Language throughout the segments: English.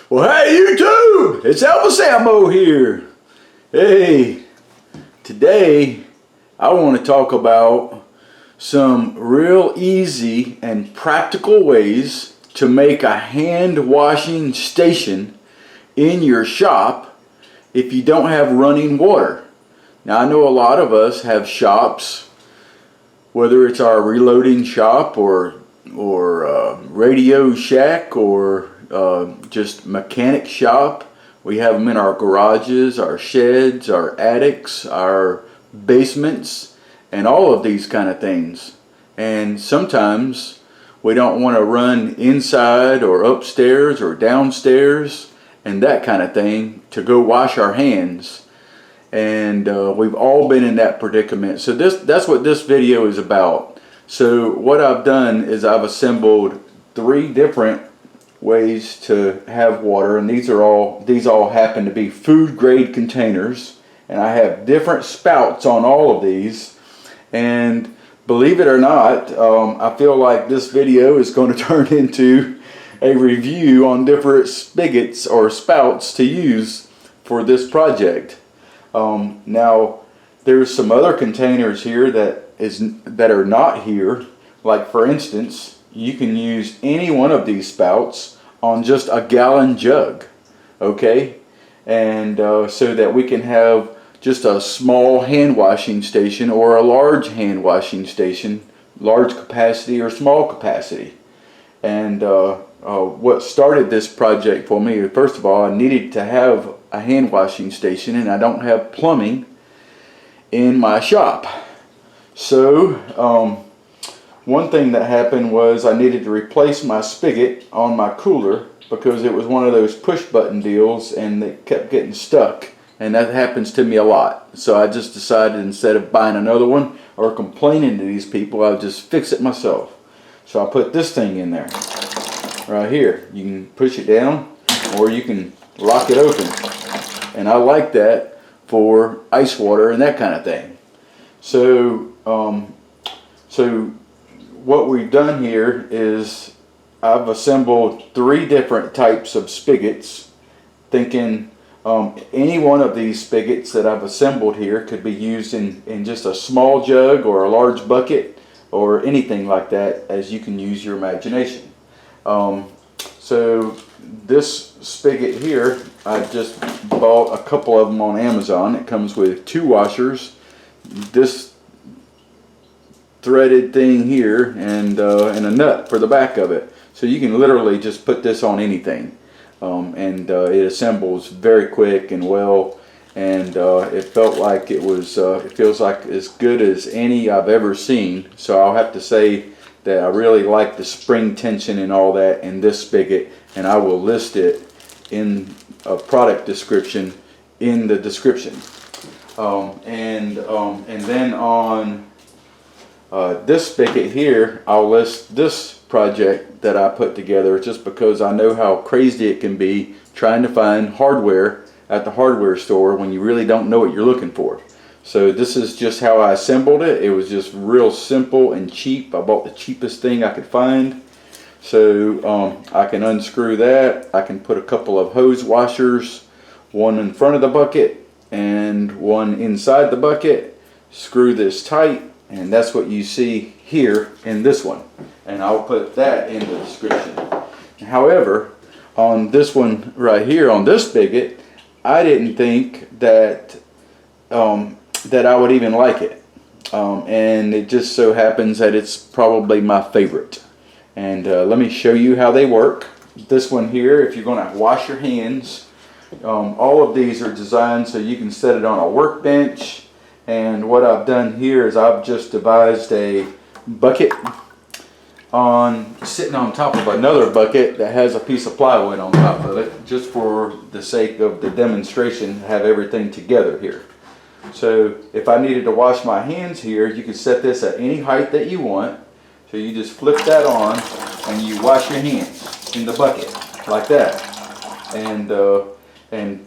Well, hey YouTube, it's Elvis Ammo here. Hey, today I want to talk about some real easy and practical ways to make a hand washing station in your shop if you don't have running water. Now, I know a lot of us have shops, whether it's our reloading shop or Radio Shack or just mechanic shop. We have them in our garages, our sheds, our attics, our basements, and all of these kind of things. And sometimes we don't want to run inside or upstairs or downstairs and that kind of thing to go wash our hands. And we've all been in that predicament. So that's what this video is about. So what I've done is I've assembled 3 different ways to have water, and these all happen to be food grade containers, and I have different spouts on all of these. And believe it or not, I feel like this video is going to turn into a review on different spigots or spouts to use for this project. Now there's some other containers here that are not here. Like, for instance, you can use any one of these spouts on just a gallon jug, okay? And so that we can have just a small hand washing station or a large hand washing station, large capacity or small capacity. And what started this project for me, first of all, I needed to have a hand washing station, and I don't have plumbing in my shop. So one thing that happened was I needed to replace my spigot on my cooler because it was one of those push button deals and it kept getting stuck, and that happens to me a lot. So I just decided, instead of buying another one or complaining to these people, I'll just fix it myself. So I put this thing in there right here. You can push it down or you can lock it open, and I like that for ice water and that kind of thing. So what we've done here is I've assembled 3 different types of spigots, thinking any one of these spigots that I've assembled here could be used in just a small jug or a large bucket or anything like that, as you can use your imagination. So this spigot here, I just bought a couple of them on Amazon. It comes with 2 washers, this threaded thing here, and a nut for the back of it. So you can literally just put this on anything, and it assembles very quick and well, and it felt like it feels like as good as any I've ever seen. So I'll have to say that I really like the spring tension and all that in this spigot, and I will list it in a product description in the description. And then on this spigot here, I'll list this project that I put together, just because I know how crazy it can be trying to find hardware at the hardware store when you really don't know what you're looking for. So this is just how I assembled it. It was just real simple and cheap. I bought the cheapest thing I could find. So I can unscrew that. I can put a couple of hose washers, one in front of the bucket and one inside the bucket, screw this tight, and that's what you see here in this one, and I'll put that in the description. However, on this one right here, on this spigot, I didn't think that that I would even like it, and it just so happens that it's probably my favorite. And let me show you how they work. This one here, if you're going to wash your hands, all of these are designed so you can set it on a workbench. And what I've done here is I've just devised a bucket sitting on top of another bucket that has a piece of plywood on top of it, just for the sake of the demonstration, to have everything together here. So if I needed to wash my hands here, you can set this at any height that you want. So you just flip that on and you wash your hands in the bucket like that. And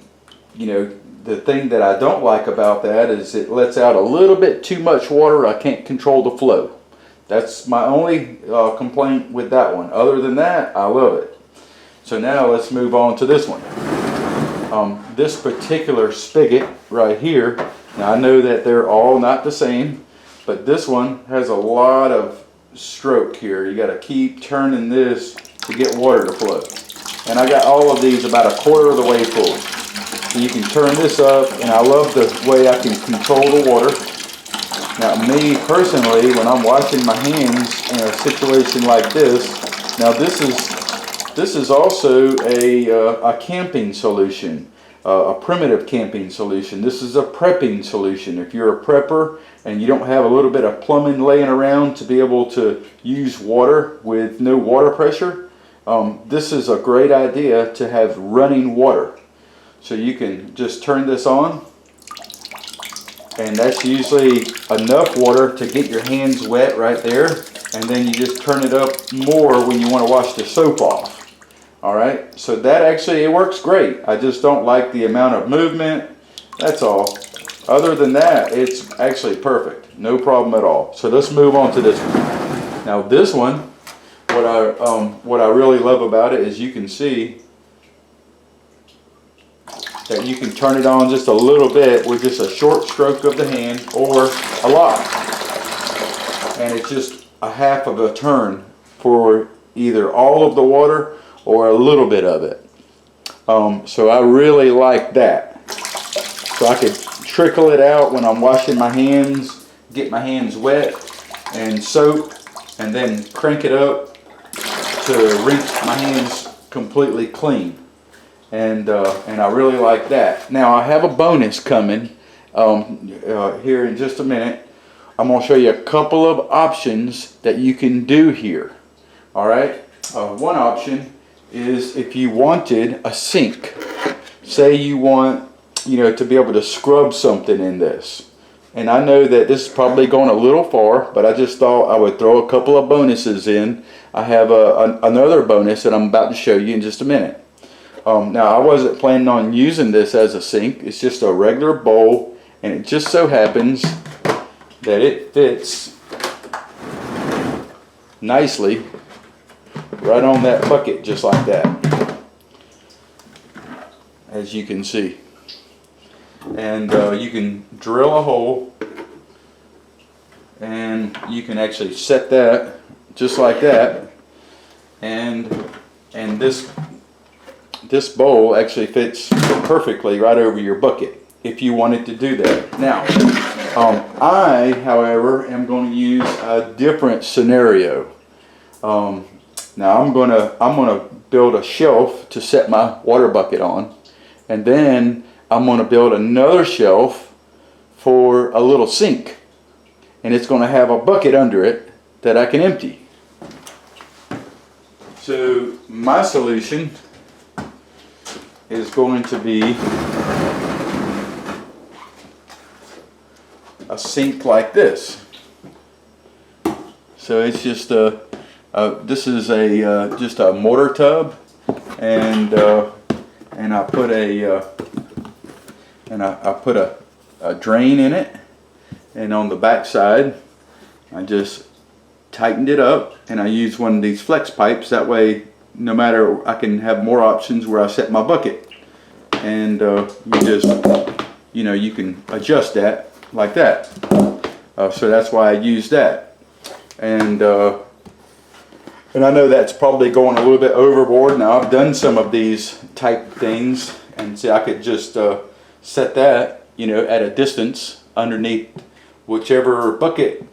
you know, the thing that I don't like about that is it lets out a little bit too much water. I can't control the flow. That's my only complaint with that one. Other than that, I love it. So now let's move on to this one. This particular spigot right here, now I know that they're all not the same, but this one has a lot of stroke here. You got to keep turning this to get water to flow. And I got all of these about 1/4 of the way full. So you can turn this up, and I love the way I can control the water. Now me personally, when I'm washing my hands in a situation like this, now this is also a camping solution, a primitive camping solution. This is a prepping solution. If you're a prepper and you don't have a little bit of plumbing laying around to be able to use water with no water pressure, this is a great idea to have running water. So you can just turn this on, and that's usually enough water to get your hands wet right there, and then you just turn it up more when you want to wash the soap off. Alright, so that actually, it works great. I just don't like the amount of movement, that's all. Other than that, it's actually perfect, no problem at all. So let's move on to this one. Now this one, what I really love about it is you can see that you can turn it on just a little bit with just a short stroke of the hand, or a lot. And it's just a half of a turn for either all of the water or a little bit of it. So I really like that. So I could trickle it out when I'm washing my hands, get my hands wet and soap, and then crank it up to rinse my hands completely clean. And I really like that. Now I have a bonus coming here in just a minute. I'm going to show you a couple of options that you can do here. Alright, one option is if you wanted a sink. Say you want, to be able to scrub something in this. And I know that this is probably going a little far, but I just thought I would throw a couple of bonuses in. I have another bonus that I'm about to show you in just a minute. Now I wasn't planning on using this as a sink. It's just a regular bowl, and it just so happens that it fits nicely right on that bucket, just like that, as you can see. And you can drill a hole, and you can actually set that just like that, and this bowl actually fits perfectly right over your bucket if you wanted to do that. Now, I, however, am going to use a different scenario. Now I'm gonna build a shelf to set my water bucket on, and then I'm gonna build another shelf for a little sink, and it's gonna have a bucket under it that I can empty. So my solution is going to be a sink like this. So it's just this is just a mortar tub, and I put a drain in it, and on the back side I just tightened it up, and I use one of these flex pipes. That way, no matter, I can have more options where I set my bucket, and you just, you can adjust that like that. So that's why I use that, and I know that's probably going a little bit overboard. Now I've done some of these type things, and see, I could just set that, at a distance underneath whichever bucket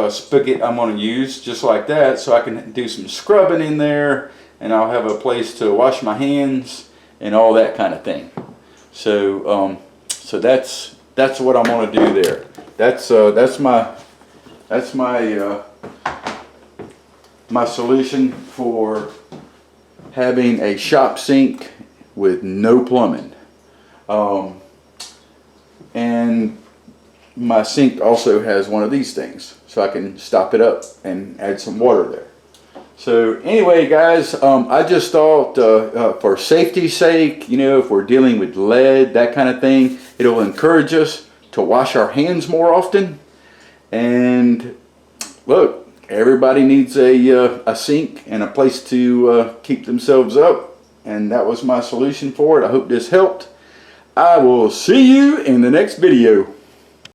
spigot I'm going to use, just like that, so I can do some scrubbing in there, and I'll have a place to wash my hands and all that kind of thing. So so that's what I'm going to do there. That's my solution for having a shop sink with no plumbing. And my sink also has one of these things, so I can stop it up and add some water there. So anyway, guys, I just thought for safety's sake, if we're dealing with lead, that kind of thing, it'll encourage us to wash our hands more often. And look, everybody needs a sink and a place to keep themselves up and that was my solution for it. I hope this helped. I will see you in the next video.